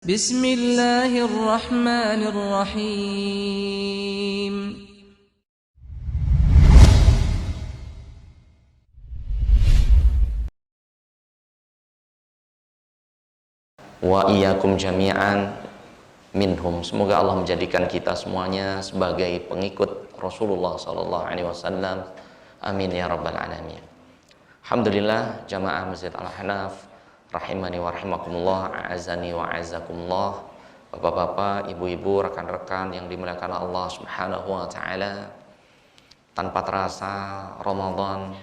Bismillahirrahmanirrahim. Wa iyyakum jami'an minhum. Semoga Allah menjadikan kita semuanya sebagai pengikut Rasulullah sallallahu alaihi wasallam. Amin ya rabbal alamin. Alhamdulillah, jamaah Masjid Al-Ahnaf rahimani wa rahimakumullah, a'azani wa a'azakumullah. Bapak-bapak, ibu-ibu, rekan-rekan yang dimuliakan Allah Subhanahu wa taala. Tanpa terasa Ramadan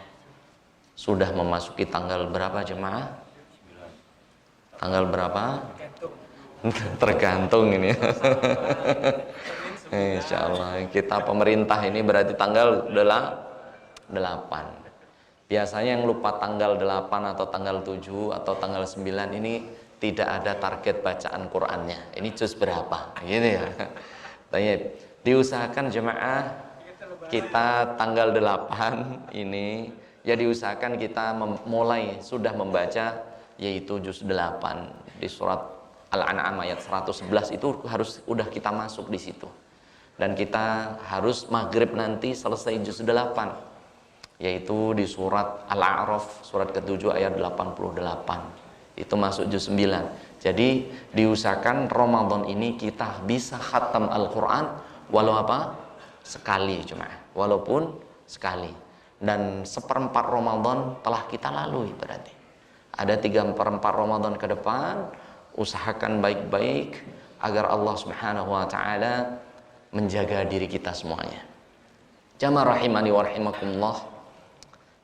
sudah memasuki tanggal berapa jemaah? Tanggal berapa? Tergantung ini. Insya Allah kita pemerintah ini berarti tanggal 8. Biasanya yang lupa tanggal 8 atau tanggal 7 atau tanggal 9 ini tidak ada target bacaan Qur'annya. Ini juz berapa? Gitu ya. Baik, diusahakan jemaah kita tanggal 8 ini ya diusahakan kita mulai sudah membaca yaitu juz 8 di surat Al-An'am ayat 111 itu harus udah kita masuk di situ. Dan kita harus maghrib nanti selesai juz 8 yaitu di surat Al-A'raf surat ke-7 ayat 88. Itu masuk juz 9. Jadi diusahakan Ramadan ini kita bisa khatam Al-Qur'an walau apa? Sekali cuma. Walaupun sekali. Dan seperempat Ramadan telah kita lalui berarti. Ada 3/4 Ramadan ke depan, usahakan baik-baik agar Allah Subhanahu wa taala menjaga diri kita semuanya. Jamaah rahimani wa rahimakumullah.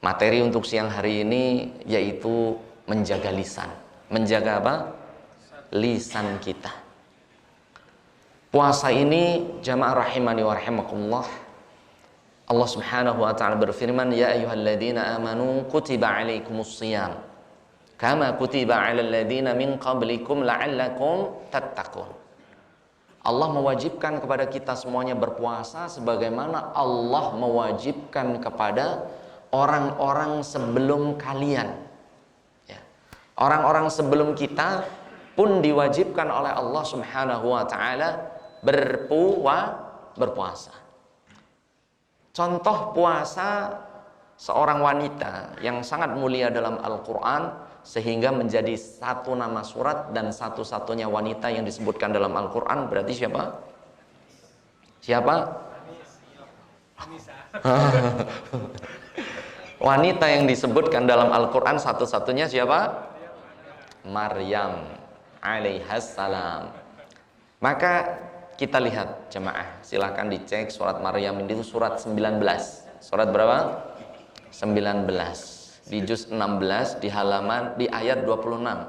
Materi untuk siang hari ini yaitu menjaga lisan. Menjaga apa? Lisan kita. Puasa ini jamaah rahimani wa rahimakumullah. Allah Subhanahu wa taala berfirman, "Ya ayyuhalladzina amanu kutiba alaikumus shiyam kama kutiba 'alal ladzina min qablikum la'allakum tattaqun." Allah mewajibkan kepada kita semuanya berpuasa sebagaimana Allah mewajibkan kepada orang-orang sebelum kalian. Ya. Orang-orang sebelum kita pun diwajibkan oleh Allah Subhanahu wa taala berpuasa. Contoh puasa seorang wanita yang sangat mulia dalam Al-Quran sehingga menjadi satu nama surat dan satu-satunya wanita yang disebutkan dalam Al-Quran. Berarti siapa? Siapa? Wanita yang disebutkan dalam Al-Quran satu-satunya siapa? Maryam alaihassalam. Maka kita lihat jemaah, silahkan dicek surat Maryam ini itu surat 19. Surat berapa? 19. Di juz 16 di halaman di ayat 26.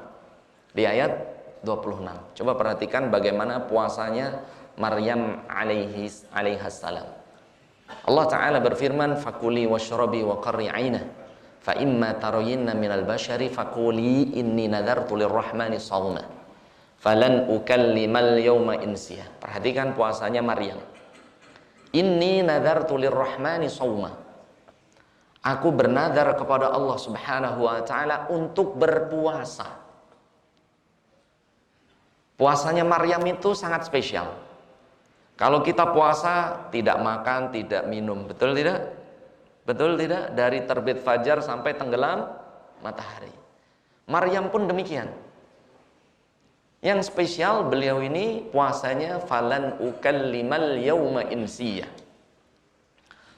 Di ayat 26. Coba perhatikan bagaimana puasanya Maryam alaihassalam. Allah Ta'ala berfirman, "Fakuli washrabi wa qarri 'ainah fa imma tarayinna minal bashari fakuli inni nadartu lirrahmani shawma falan ukallimal yawma insiya." Perhatikan puasanya Maryam. Inni nadartu lirrahmani shawma. Aku bernadar kepada Allah Subhanahu wa taala untuk berpuasa. Puasanya Maryam itu sangat spesial. Kalau kita puasa tidak makan, tidak minum, betul tidak? Betul tidak? Dari terbit fajar sampai tenggelam matahari. Maryam pun demikian. Yang spesial beliau ini puasanya falan ukallimal yauma insiyah.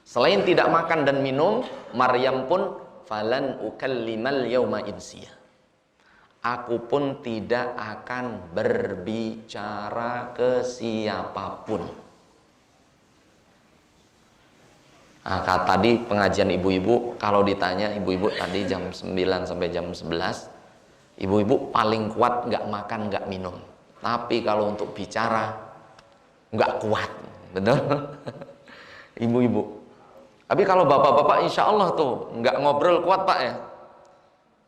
Selain tidak makan dan minum, Maryam pun falan ukallimal yauma insiyah. Aku pun tidak akan berbicara ke siapapun. Nah, tadi pengajian ibu-ibu, kalau ditanya ibu-ibu tadi jam 9 sampai jam 11, ibu-ibu paling kuat nggak makan, nggak minum. Tapi kalau untuk bicara, nggak kuat. Betul? Ibu-ibu. Tapi kalau bapak-bapak insya Allah tuh, nggak ngobrol kuat pak ya?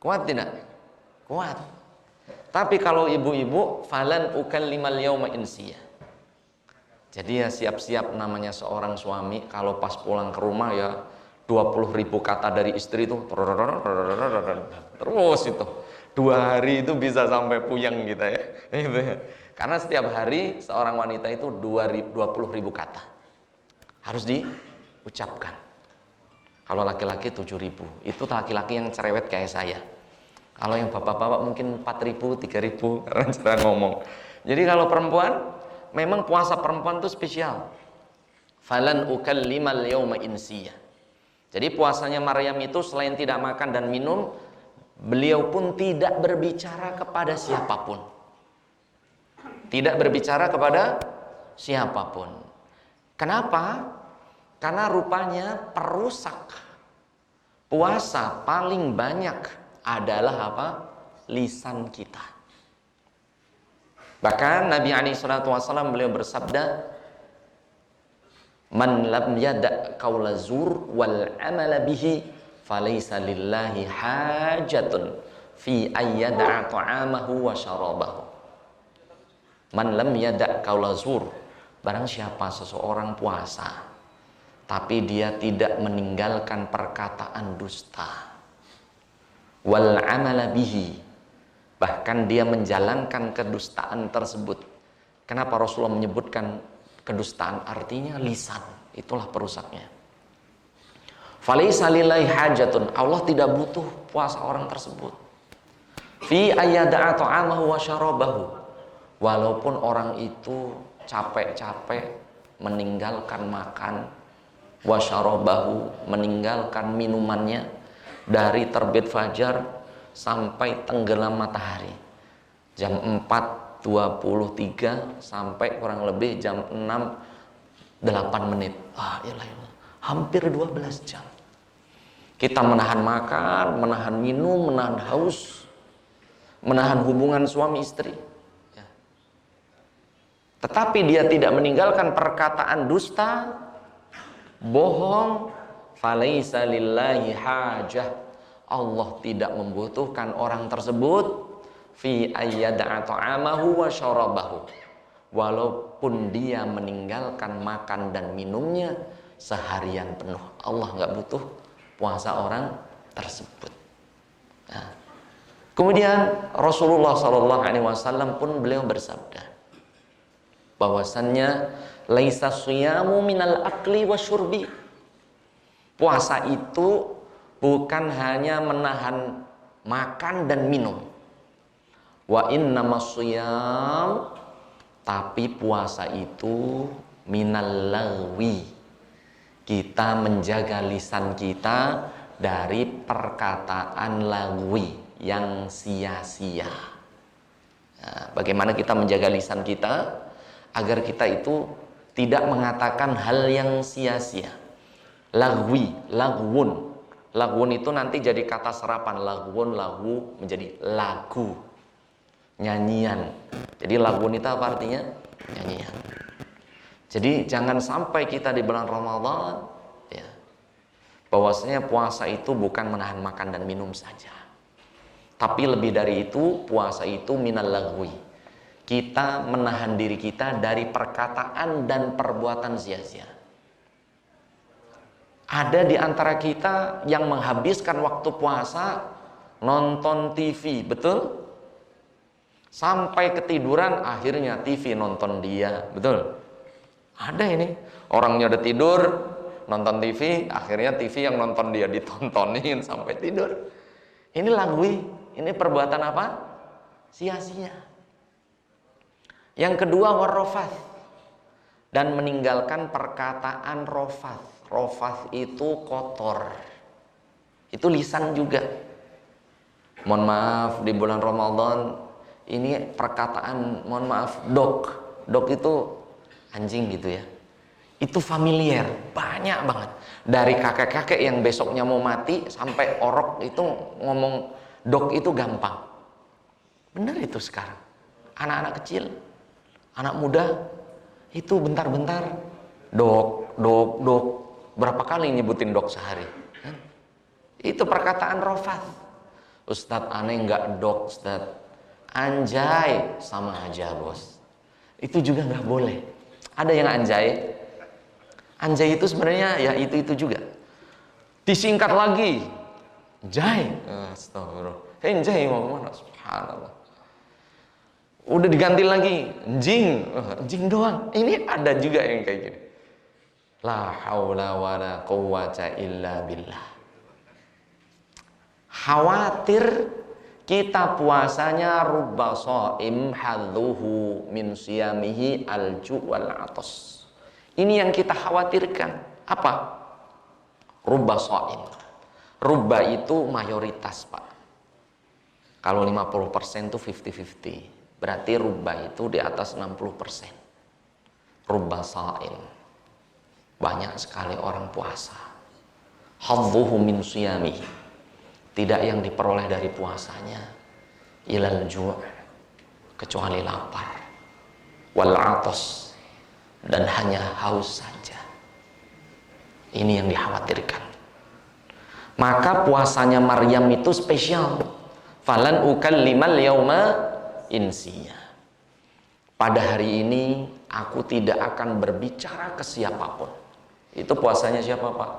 Kuat tidak? Kuat. Tapi kalau ibu-ibu, falan ukallimal yauma insiyah. Jadi ya siap-siap namanya seorang suami kalau pas pulang ke rumah ya 20.000 kata dari istri itu terus itu 2 hari itu bisa sampai puyeng kita ya. Karena setiap hari seorang wanita itu 20.000 kata harus diucapkan. Kalau laki-laki 7.000. Itu laki-laki yang cerewet kayak saya. Kalau yang bapak-bapak mungkin 4.000, 3.000 karena cara ngomong. Jadi kalau perempuan, memang puasa perempuan itu spesial. Falan ukallimal yawma insiyah. Jadi puasanya Maryam itu selain tidak makan dan minum, beliau pun tidak berbicara kepada siapapun. Tidak berbicara kepada siapapun. Kenapa? Karena rupanya perusak puasa paling banyak adalah apa? Lisan kita. Bahkan Nabi SAW beliau bersabda, "Man lam yada' qaula zur wal amala bihi falaysa lillahi hajatun fi ayyada'a ta'amahu wa syarabahu." Man lam yada' qaula zur, barang siapa seseorang puasa tapi dia tidak meninggalkan perkataan dusta, wal amala bihi, bahkan dia menjalankan kedustaan tersebut. Kenapa Rasulullah menyebutkan kedustaan? Artinya lisan, itulah perusaknya. Falaisa lillahi hajatun, Allah tidak butuh puasa orang tersebut. Fi ayyada'a ta'amahu wa syarabahu, walaupun orang itu capek-capek meninggalkan makan, wa syarabahu, meninggalkan minumannya dari terbit fajar sampai tenggelam matahari, jam 4.23 sampai kurang lebih jam 6.08. Hampir 12 jam kita menahan makan, menahan minum, menahan haus, menahan hubungan suami istri ya. Tetapi dia tidak meninggalkan perkataan dusta, bohong. Falaisa lillahi hajah, Allah tidak membutuhkan orang tersebut fi ayyada'a ta'amahu wa syarabahu, walaupun dia meninggalkan makan dan minumnya seharian penuh. Allah nggak butuh puasa orang tersebut. Nah, kemudian Rasulullah SAW pun beliau bersabda bahwasannya laisa siyamu minal akli wa syurbi, puasa itu bukan hanya menahan makan dan minum. Wa innamas shiyam, tapi puasa itu minal lagwi, kita menjaga lisan kita dari perkataan lagwi yang sia-sia. Nah, bagaimana kita menjaga lisan kita agar kita itu tidak mengatakan hal yang sia-sia. Lagwi, lagwun. Lagwun itu nanti jadi kata serapan. Lagwun, lagu menjadi lagu, nyanyian. Jadi lagwun itu apa artinya? Nyanyian. Jadi jangan sampai kita di bulan Ramadan ya, bahwasanya puasa itu bukan menahan makan dan minum saja, tapi lebih dari itu, puasa itu minal lagwi, kita menahan diri kita dari perkataan dan perbuatan sia-sia. Ada di antara kita yang menghabiskan waktu puasa nonton TV, betul? Sampai ketiduran, akhirnya TV nonton dia, betul? Ada ini, orangnya udah tidur, nonton TV, akhirnya TV yang nonton dia, ditontonin sampai tidur. Ini lagwi, ini perbuatan apa? Sia-sia. Yang kedua, warrofath, dan meninggalkan perkataan rofath. Rofath itu kotor, itu lisan juga. Mohon maaf, di bulan Ramadan ini perkataan, mohon maaf, dog itu anjing gitu ya, itu familiar, banyak banget. Dari kakek-kakek yang besoknya mau mati sampai orok itu ngomong dog itu gampang. Bener itu sekarang, anak-anak kecil, anak muda itu bentar-bentar dog. Berapa kali nyebutin dog sehari? Itu perkataan rofath. Ustadz, aneh nggak dog, Ustadz. Anjay, sama aja bos. Itu juga nggak boleh. Ada yang anjay. Anjay itu sebenarnya ya itu juga. Disingkat lagi, jay. Astagfirullah. Jay mau kemana? Subhanallah. Udah diganti lagi, jing, jing doang. Ini ada juga yang kayak gini. La haula wala quwwata illa billah. Khawatir kita puasanya rubba shaim hadzuhu min siyamihi al-ju' wal atas. Ini yang kita khawatirkan. Apa? Rubba shaim. Rubba itu mayoritas, Pak. Kalau 50% itu 50-50. Berarti rubba itu di atas 60%. Rubba shaim. Banyak sekali orang puasa. Hadzuhu min siyamihi. Tidak yang diperoleh dari puasanya ilal ju' kecuali lapar, wal atas, dan hanya haus saja. Ini yang dikhawatirkan. Maka puasanya Maryam itu spesial. Falan ukallimal yauma insiya. Pada hari ini aku tidak akan berbicara ke siapapun. Itu puasanya siapa, Pak?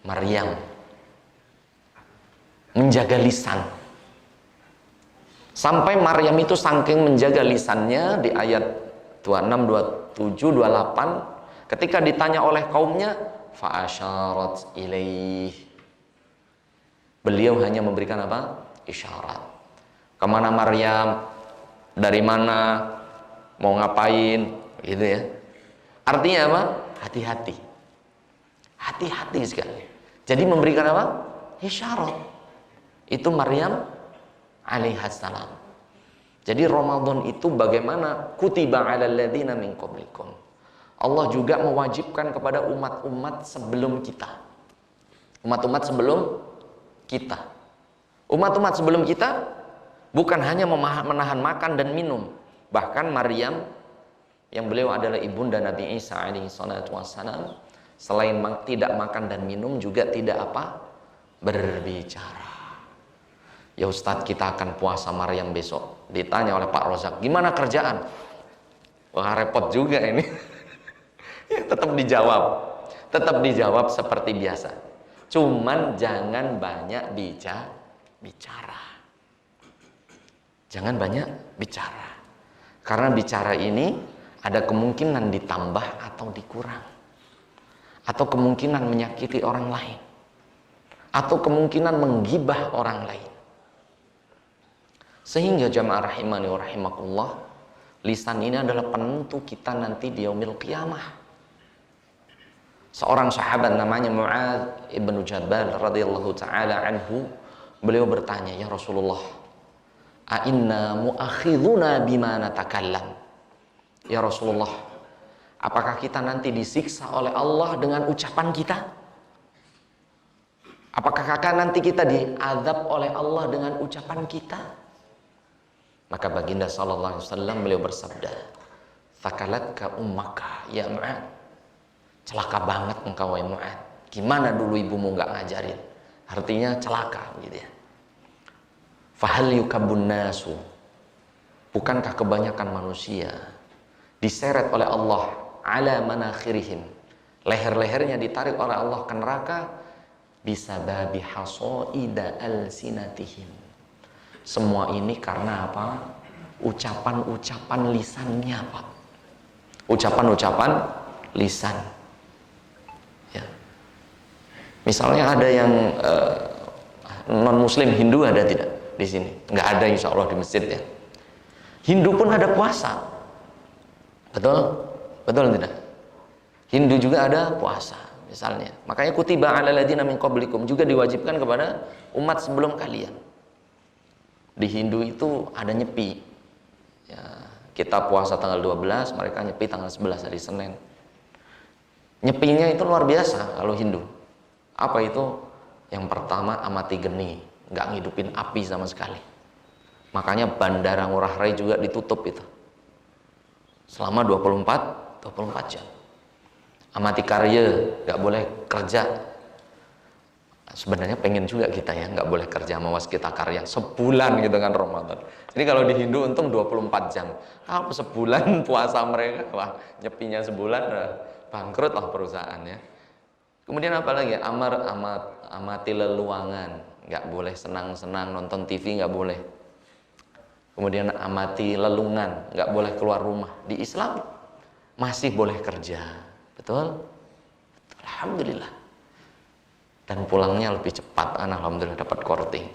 Maryam. Menjaga lisan. Sampai Maryam itu saking menjaga lisannya di ayat 26, 27, 28 ketika ditanya oleh kaumnya fa'asyarat ilaih. Beliau hanya memberikan apa? Isyarat. Kemana Maryam? Dari mana? Mau ngapain? Gitu ya. Artinya apa? Hati-hati. Hati-hati sekali. Jadi memberikan apa? Isyarat. Itu Maryam alaihassalam. Jadi Ramadan itu bagaimana? Kutiba 'alal ladzina min qablikum. Allah juga mewajibkan kepada umat-umat sebelum kita. Umat-umat sebelum kita. Umat-umat sebelum kita bukan hanya menahan makan dan minum. Bahkan Maryam yang beliau adalah ibunda Nabi Isa alaihi salatu wassalam, selain tidak makan dan minum juga tidak apa? Berbicara. Ya Ustadz, kita akan puasa Maryam besok. Ditanya oleh Pak Rozak, gimana kerjaan? Wah, repot juga ini. Ya, tetap dijawab. Tetap dijawab seperti biasa. Cuman jangan banyak bicara. Jangan banyak bicara. Karena bicara ini ada kemungkinan ditambah atau dikurang. Atau kemungkinan menyakiti orang lain. Atau kemungkinan menggibah orang lain. Sehingga jamaah rahimani wa rahimakumullah, lisan ini adalah penentu kita nanti di yaumil qiyamah. Seorang sahabat namanya Mu'adz ibnu Jabal radhiyallahu taala anhu, beliau bertanya, "Ya Rasulullah, a inna mu'akhidhuna bima natakallam?" Ya Rasulullah, apakah kita nanti disiksa oleh Allah dengan ucapan kita? Apakah nanti kita diazab oleh Allah dengan ucapan kita? Maka baginda sallallahu alaihi wasallam beliau bersabda, "Thakalatka ummaka ya Mu'ad." Celaka banget engkau ya Mu'ad. Gimana dulu ibumu nggak ngajarin? Artinya celaka gitu ya. Fahal yukabbun nasu. Bukankah kebanyakan manusia diseret oleh Allah ala manakhirihim, leher-lehernya ditarik oleh Allah ke neraka bisababi hasoida alsinatihim. Semua ini karena apa? Ucapan-ucapan lisannya, Pak. Ucapan-ucapan lisan. Ya. Misalnya ada yang non-muslim Hindu ada tidak di sini? Nggak ada, insya Allah di masjid ya. Hindu pun ada puasa. Betul? Betul tidak? Hindu juga ada puasa misalnya. Makanya kutiba 'alal ladzina min qablikum juga diwajibkan kepada umat sebelum kalian. Di Hindu itu ada nyepi. Ya, kita puasa tanggal 12, mereka nyepi tanggal 11 hari Senin. Nyepinya itu luar biasa kalau Hindu. Apa itu? Yang pertama amati geni, nggak ngidupin api sama sekali. Makanya Bandara Ngurah Rai juga ditutup itu. Selama 24 jam. Amati karya, nggak boleh kerja. Sebenarnya pengen juga kita ya, nggak boleh kerja, mawas kita karya sebulan gitu kan Ramadan. Jadi kalau di Hindu untung 24 jam. Kalau sebulan puasa mereka, wah nyepinya sebulan, bangkrut lah perusahaan ya. Kemudian apa lagi? Amati leluangan, nggak boleh senang-senang nonton TV, nggak boleh. kemudian amati lelungan, nggak boleh keluar rumah. Di Islam masih boleh kerja, betul? Alhamdulillah. Dan pulangnya lebih cepat, alhamdulillah dapat korting.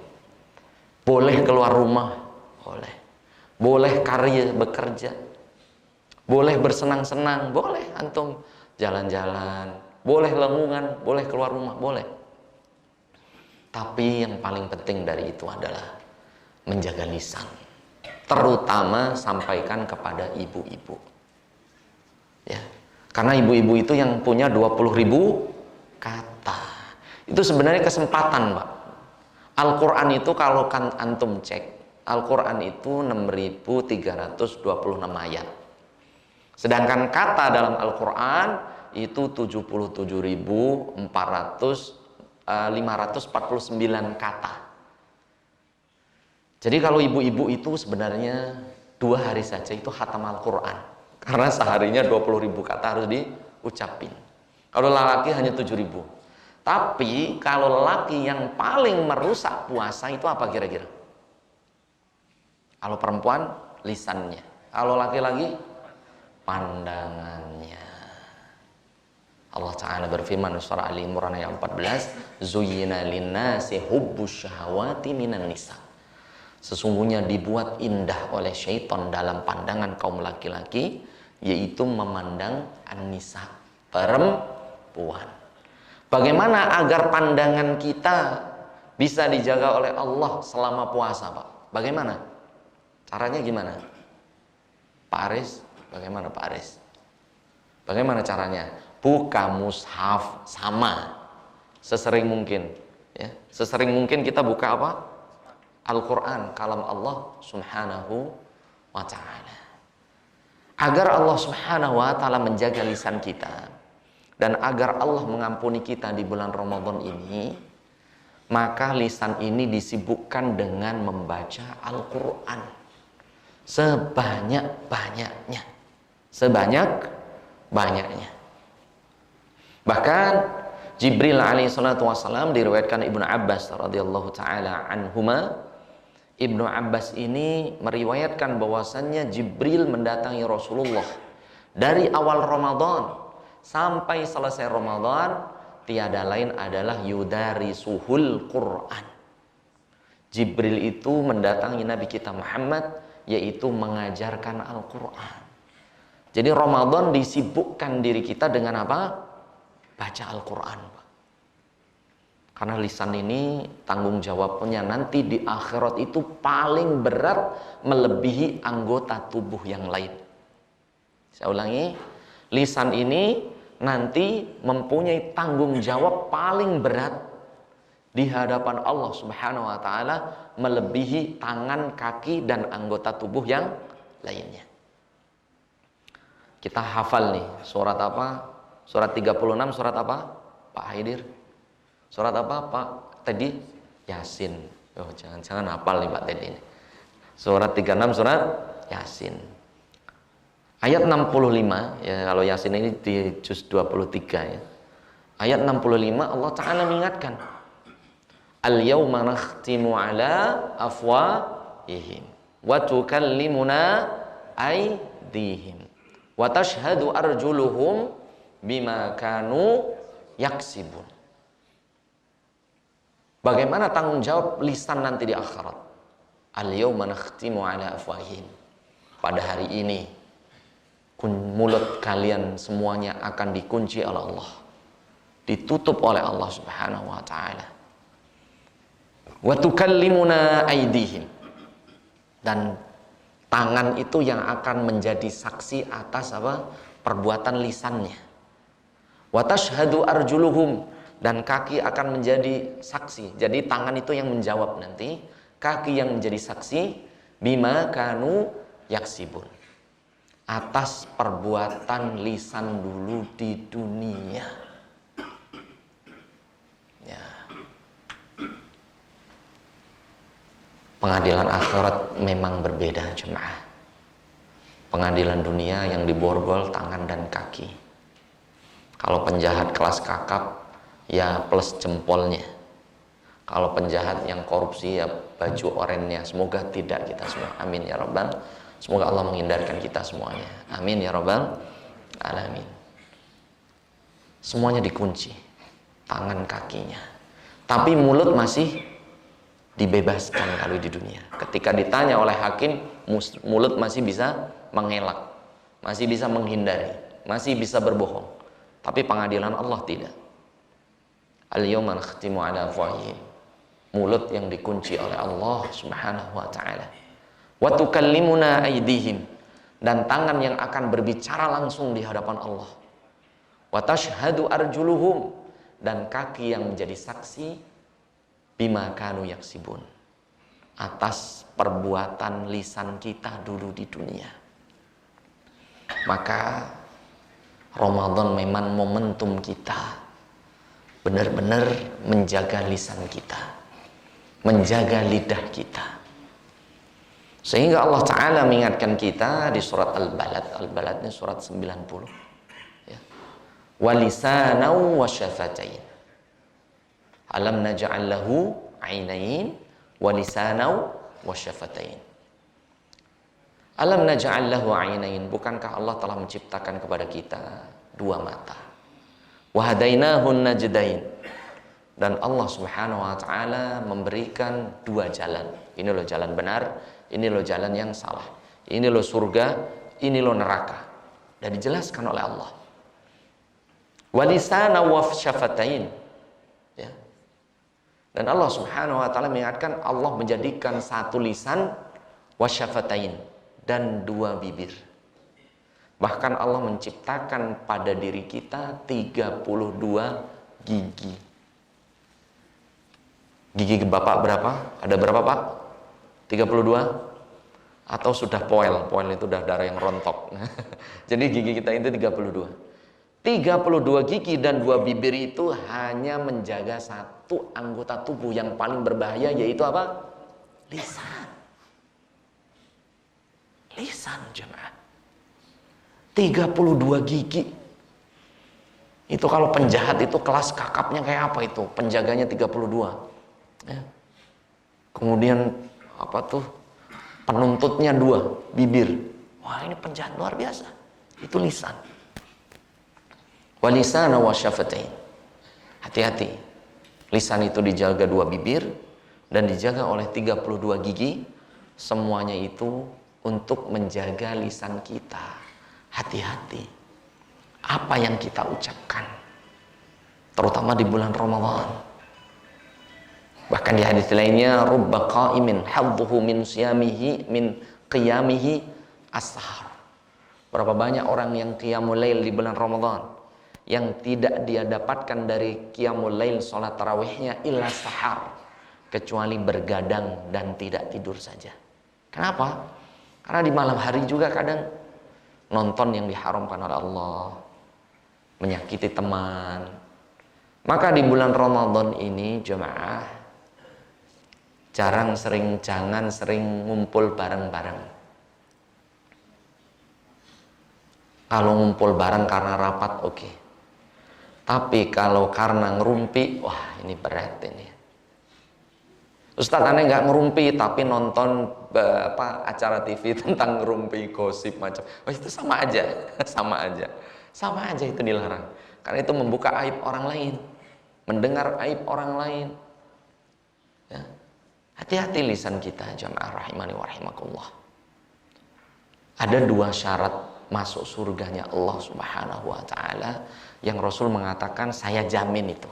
Boleh keluar rumah, boleh. Boleh karya bekerja, boleh bersenang-senang, boleh antum jalan-jalan, boleh lelungan, boleh keluar rumah, boleh. Tapi yang paling penting dari itu adalah menjaga lisan, terutama sampaikan kepada ibu-ibu. Ya, karena ibu-ibu itu yang punya 20.000 kata. Itu sebenarnya kesempatan, Pak. Al-Quran itu kalau kan antum cek, Al-Quran itu 6.326 ayat. Sedangkan kata dalam Al-Quran itu 549 kata. Jadi kalau ibu-ibu itu sebenarnya 2 hari saja itu khatam Al-Quran. Karena seharinya 20.000 kata harus diucapin. Kalau lelaki hanya 7.000. Tapi kalau lelaki yang paling merusak puasa itu apa kira-kira? Kalau perempuan lisannya, kalau laki-laki pandangannya. Allah Ta'ala berfirman surah Ali Imran ayat 14, zuyyina linnasi hubbus syahawati minan nisa. Sesungguhnya dibuat indah oleh syaitan dalam pandangan kaum laki-laki, yaitu memandang an-nisa, perempuan. Bagaimana agar pandangan kita bisa dijaga oleh Allah selama puasa, Pak? Bagaimana? Caranya gimana? Pak Aris, bagaimana Pak Aris? Bagaimana caranya? Buka mushaf sama, sesering mungkin. Ya, sesering mungkin kita buka apa? Al-Quran, kalam Allah Subhanahu wa Ta'ala. Agar Allah Subhanahu wa Ta'ala menjaga lisan kita, dan agar Allah mengampuni kita di bulan Ramadan ini, maka lisan ini disibukkan dengan membaca Al-Quran sebanyak-banyaknya, sebanyak-banyaknya. Bahkan Jibril alaihi salatu wasallam, diriwayatkan Ibnu Abbas radhiyallahu taala anhuma, Ibnu Abbas ini meriwayatkan bahwasannya Jibril mendatangi Rasulullah dari awal Ramadan sampai selesai Ramadan, tiada lain adalah yudarisuhul Quran. Jibril itu mendatangi Nabi kita Muhammad, yaitu mengajarkan Al-Quran. Jadi Ramadan disibukkan diri kita dengan apa? Baca Al-Quran. Karena lisan ini tanggung jawabnya nanti di akhirat itu paling berat, melebihi anggota tubuh yang lain. Saya ulangi, lisan ini nanti mempunyai tanggung jawab paling berat di hadapan Allah Subhanahu wa Ta'ala, melebihi tangan, kaki, dan anggota tubuh yang lainnya. Kita hafal nih, surat apa? Surat 36, surat apa? Pak Haidir? Surat apa Pak tadi? Yasin. Oh, jangan hafal nih Pak Teddy ini. Surat 36, surat Yasin. Ayat 65, ya, kalau Yasin ini di juz 23 ya. Ayat 65 Allah Ta'ala mengingatkan, al-yawma nakhtimu ala afwahihim wa tukallimuna aydihim wa tashhadu arjuluhum bima kanu yaksibun. Bagaimana tanggung jawab lisan nanti di akhirat? Al-yawma nakhtimu ala afwahihim. Pada hari ini mulut kalian semuanya akan dikunci oleh Allah, ditutup oleh Allah Subhanahu wa Ta'ala. Wa tukallimuna aydihim, dan tangan itu yang akan menjadi saksi atas apa? Perbuatan lisannya. Wa tashhadu arjuluhum, dan kaki akan menjadi saksi. Jadi tangan itu yang menjawab nanti, kaki yang menjadi saksi, bima kanu yaksibun, atas perbuatan lisan dulu di dunia. Ya. Pengadilan akhirat memang berbeda jemaah. Pengadilan dunia yang diborgol tangan dan kaki. Kalau penjahat kelas kakap, ya plus jempolnya. Kalau penjahat yang korupsi ya baju orennya. Semoga tidak kita semua. Amin ya Rabbal. Semoga Allah menghindarkan kita semuanya. Amin ya Rabbal alamin. Semuanya dikunci, tangan kakinya. Tapi mulut masih dibebaskan kalau di dunia. Ketika ditanya oleh hakim, mulut masih bisa mengelak, masih bisa menghindari, masih bisa berbohong. Tapi pengadilan Allah tidak. Al-yawma nakhtimu ala afwahihim. Mulut yang dikunci oleh Allah Subhanahu wa taala. Wa tukallimuna aydihim, dan tangan yang akan berbicara langsung di hadapan Allah. Wa tashhadu arjuluhum, dan kaki yang menjadi saksi bima kanu yaksibun, atas perbuatan lisan kita dulu di dunia. Maka Ramadan memang momentum kita benar-benar menjaga lisan kita, menjaga lidah kita. Sehingga Allah Ta'ala mengingatkan kita di surat Al-Balad. Al-Balad ini surat 90 ya. Walisanau wa syafatain. Alam naj'al lahu 'ainain wa lisanau wa syafatain. Alam naj'al lahu 'ainain, bukankah Allah telah menciptakan kepada kita dua mata. Wa hadainahun najdain, dan Allah Subhanahu wa taala memberikan dua jalan. Ini loh jalan benar, ini loh jalan yang salah. Ini loh surga, ini loh neraka. Dan dijelaskan oleh Allah. Wa lisana wa syafatain. Ya. Dan Allah Subhanahu wa taala mengingatkan Allah menjadikan satu lisan wa syafatain, dan dua bibir. Bahkan Allah menciptakan pada diri kita 32 gigi. Gigi Bapak berapa? Ada berapa Pak? 32? Atau sudah poel? Poel itu udah darah yang rontok. Jadi gigi kita itu 32. 32 gigi dan dua bibir itu hanya menjaga satu anggota tubuh yang paling berbahaya, yaitu apa? Lisan. Lisan jemaah. 32 gigi. Itu kalau penjahat itu kelas kakapnya kayak apa itu? Penjaganya 32. Ya. Kemudian apa tuh? Penuntutnya 2, bibir. Wah, ini penjahat luar biasa. Itu lisan. Wa lisana wa syafatain. Hati-hati. Lisan itu dijaga 2 bibir dan dijaga oleh 32 gigi. Semuanya itu untuk menjaga lisan kita. Hati-hati apa yang kita ucapkan, terutama di bulan Ramadan. Bahkan di hadis lainnya, rubba qa'imin hadduhu min siyamihi min qiyamihi as-sahar. Berapa banyak orang yang qiyamul lail di bulan Ramadan yang tidak dia dapatkan dari qiyamul lail, salat tarawihnya, illa sahar, kecuali bergadang dan tidak tidur saja. Kenapa? Karena di malam hari juga kadang nonton yang diharamkan oleh Allah, menyakiti teman. Maka di bulan Ramadan ini jemaah jangan sering ngumpul bareng-bareng. Kalau ngumpul bareng karena rapat oke. Tapi kalau karena ngerumpi, wah ini berat ini. Ustadz aneh nggak ngerumpi tapi nonton acara TV tentang ngerumpi, gosip macam. Oh itu sama aja, sama aja itu dilarang. Karena itu membuka aib orang lain, mendengar aib orang lain. Ya. Hati-hati lisan kita, jamaah rahimani wa rahimakumullah. Ada 2 syarat masuk surganya Allah Subhanahu wa taala yang Rasul mengatakan saya jamin itu.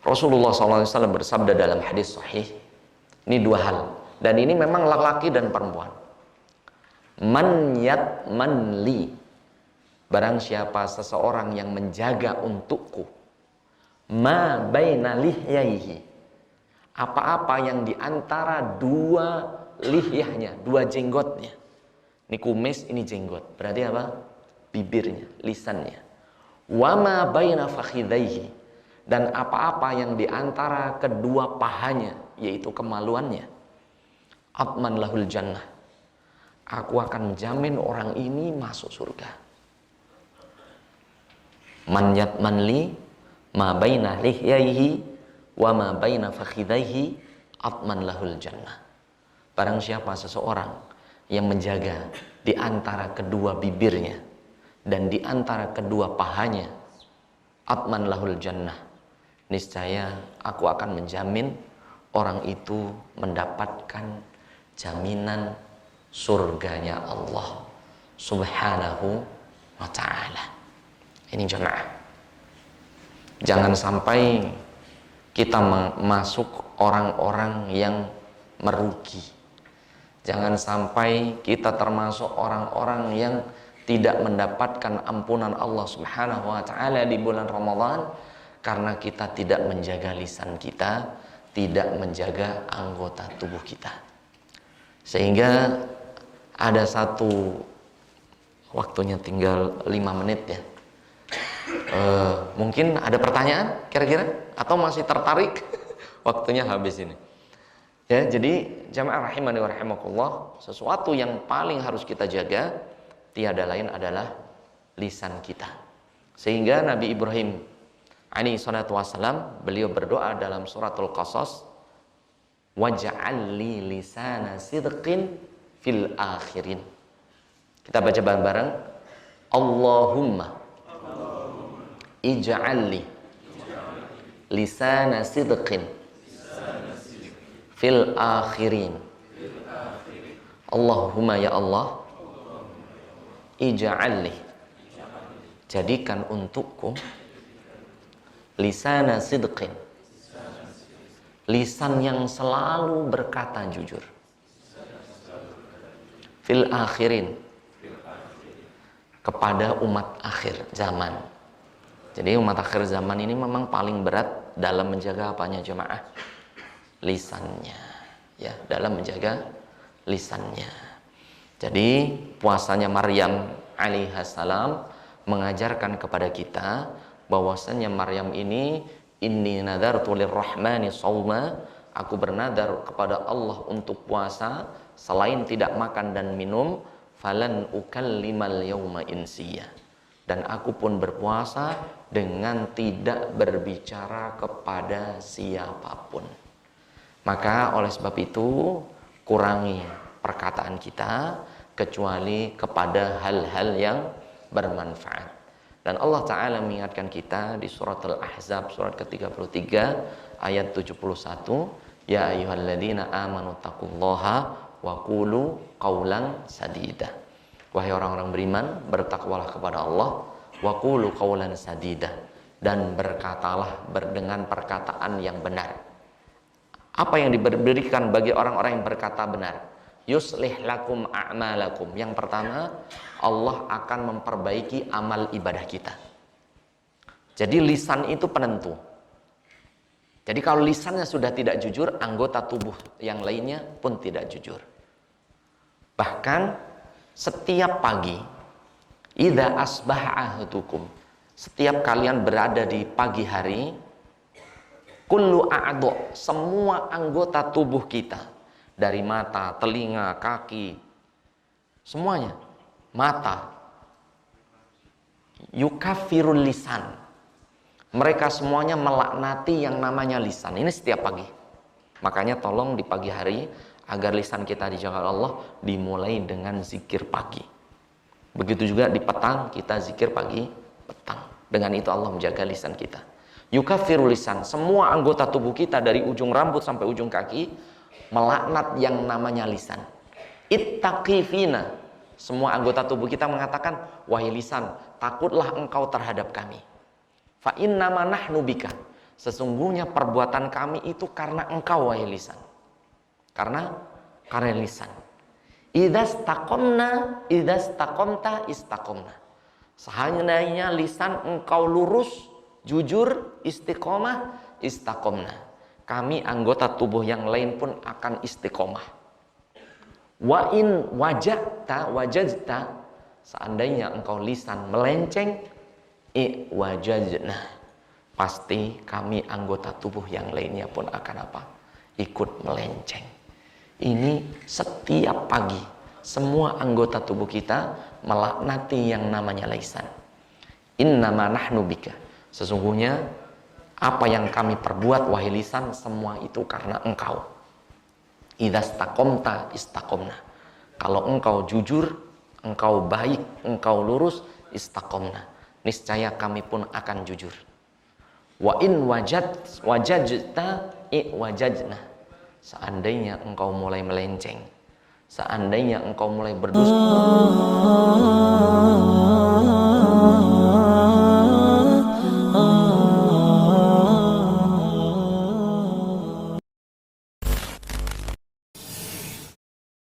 Rasulullah SAW bersabda dalam hadis sahih, ini 2 hal, dan ini memang laki-laki dan perempuan. Man yatman li, barang siapa seseorang yang menjaga untukku, ma baina lihyaihi, apa-apa yang diantara 2 lihyahnya, 2 jenggotnya. Ini kumis, ini jenggot, berarti apa? Bibirnya, lisannya. Wa ma baina fakhidaihi, dan apa-apa yang diantara kedua pahanya, yaitu kemaluannya. Atman lahul jannah, aku akan menjamin orang ini masuk surga. Man yatman li ma baina lihyaihi wa ma baina fakhidaihi atman lahul jannah. Barang siapa seseorang yang menjaga di antara kedua bibirnya dan di antara kedua pahanya, atman lahul jannah, niscaya aku akan menjamin orang itu mendapatkan jaminan surganya Allah Subhanahu wa ta'ala. Ini jemaah, jangan sampai kita masuk orang-orang yang merugi. Jangan sampai kita termasuk orang-orang yang tidak mendapatkan ampunan Allah Subhanahu wa ta'ala di bulan Ramadan karena kita tidak menjaga lisan kita, tidak menjaga anggota tubuh kita. Sehingga ada satu, waktunya tinggal 5 menit ya. Mungkin ada pertanyaan kira-kira atau masih tertarik? Waktunya habis ini. Ya, jadi jamaah rahimani wa rahimakumullah, sesuatu yang paling harus kita jaga tiada lain adalah lisan kita. Sehingga Nabi Ibrahim alaihi salatu wassalam, beliau berdoa dalam suratul Qasas, waj'al li lisana sidqin fil akhirin. Kita baca bareng-bareng. Allahumma ij'al li lisana sidqin fil akhirin. Allahumma ya Allah, ij'al li, jadikan untukku lisana sidqin, lisan yang selalu berkata jujur, fil akhirin, kepada umat akhir zaman. Jadi umat akhir zaman ini memang paling berat dalam menjaga apanya jemaah? Lisannya, ya, dalam menjaga lisannya. Jadi puasanya Maryam alaihissalam mengajarkan kepada kita bahwasanya Maryam ini, inni nadartu lirrahmani shauma, aku bernadar kepada Allah untuk puasa selain tidak makan dan minum, falan ukallimal yauma insiya, dan aku pun berpuasa dengan tidak berbicara kepada siapapun. Maka oleh sebab itu kurangi perkataan kita kecuali kepada hal-hal yang bermanfaat. Dan Allah Ta'ala mengingatkan kita di surat Al-Ahzab surat ke-33 ayat 71, ya ayyuhalladzina amanu taqullaha wa qulu qawlan sadida. Wahai orang-orang beriman, bertakwalah kepada Allah, wa qulu qawlan sadida, dan berkatalah dengan perkataan yang benar. Apa yang diberikan bagi orang-orang yang berkata benar? Yuslih lakum a'malakum. Yang pertama, Allah akan memperbaiki amal ibadah kita. Jadi lisan itu penentu. Jadi kalau lisannya sudah tidak jujur, anggota tubuh yang lainnya pun tidak jujur. Bahkan setiap pagi, idza asbaha ahadukum, setiap kalian berada di pagi hari, kullu a'dha, semua anggota tubuh kita, dari mata, telinga, kaki, semuanya, mata, yukaffirul lisan, mereka semuanya melaknati yang namanya lisan. Ini setiap pagi. Makanya tolong di pagi hari, agar lisan kita dijaga Allah, dimulai dengan zikir pagi. Begitu juga di petang, kita zikir pagi, petang. Dengan itu Allah menjaga lisan kita. Yukaffirul lisan, semua anggota tubuh kita dari ujung rambut sampai ujung kaki melaknat yang namanya lisan. Ittaqi fina, semua anggota tubuh kita mengatakan, wahai lisan, takutlah engkau terhadap kami. Fa innama nahnu bika, sesungguhnya perbuatan kami itu karena engkau wahai lisan. Karena lisan. Idza istaqamta istaqamna. Seandainya lisan engkau lurus, jujur, istiqomah, istaqomna, kami anggota tubuh yang lain pun akan istiqomah. Wa in wajajta, seandainya engkau lisan melenceng, wajajna, pasti kami anggota tubuh yang lainnya pun akan apa? Ikut melenceng. Ini setiap pagi semua anggota tubuh kita melaknati yang namanya lisan. Innama nahnu bika, sesungguhnya Apa yang kami perbuat wahai lisan, semua itu karena engkau. Idza istaqomta istaqomna. Kalau engkau jujur, engkau baik, engkau lurus, istaqomna, niscaya kami pun akan jujur. Wa in wajajta wajajna. Seandainya engkau mulai melenceng, seandainya engkau mulai berdusta,